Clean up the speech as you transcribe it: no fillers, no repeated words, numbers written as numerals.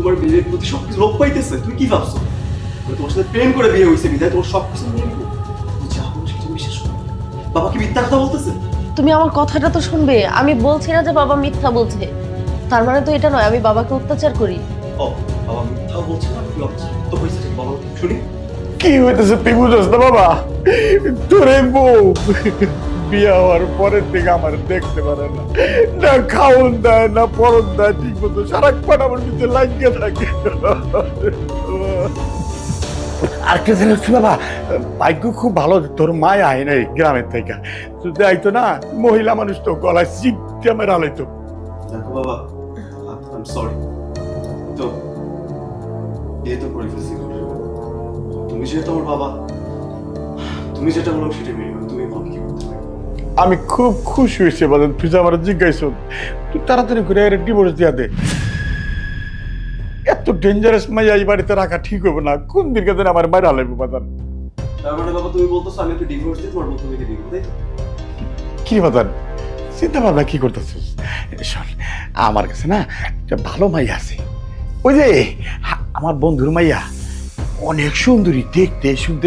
তোমার বিয়ের প্রতি সবকিছু লোপ পাইতেছে। তুমি কি ভাবছো তোমার সাথে প্রেম করে বিয়ে হয়েছে বিদায় তোমার সবকিছু মেনে নিবো? তুমি যা বলো সেটা বিশ্বাস করো। বাবা কি মিথ্যা কথা বলতেছে? তুমি আমার কথাটা তো শুনবে। আমি বলছি না যে বাবা মিথ্যা বলছে, তার মানে তো এটা নয় আমি বাবাকে অত্যাচার করি। ও বাবা মিথ্যা বলছে না, কি তো হয়েছে ঠিক বাবা শুনি। কি হইতেছে তুই বুঝছ না বাবা? তোরে বউ বিয়ে হওয়ার পরের থেকে আমার দেখতে পারে না, না খাওন দেয় না পরন দেয় ঠিক মতো, সারাক্ষণ আমার ভিতরে লাগিয়ে থাকে। আর কে জানিস বাবা, ভাগ্য খুব ভালো, তোর মায় আয় নাই গ্রামের থেকে, যদি আইতো না মহিলা মানুষ তো গলায় চিপতে আমার আলাইতো। দেখো বাবা, আই সরি, তো বিয়ে তো করে ফেলছি। তুমি যেহেতু আমার বাবা, তুমি যেটা বলো সেটা মেনে নাও। তুমি বলো কি করতে পারি। আমি খুব খুশি হয়েছে বাজান, তুই যে আমার জিজ্ঞাসা তুই তাড়াতাড়ি করে ডিভোর্স দিয়া দে। এত ডেঞ্জারাস মাইয়া এই বাড়িতে রাখা ঠিক হবে না, কোন দিন কেন আমার বাইরে হালাইবো বাজান। তার মানে বাবা তুমি বলতেছো আমি একটা ডিভোর্স দিই, তোমার বলতে মেয়েকে দিই, তাই তো? কি বাজান চিন্তা ভাবনা কি করতেছিস? শোন, আমার কাছে না একটা ভালো মাইয়া আছে, ওই যে আমার বন্ধুর মাইয়া, অনেক সুন্দরী, দেখতে শুনতে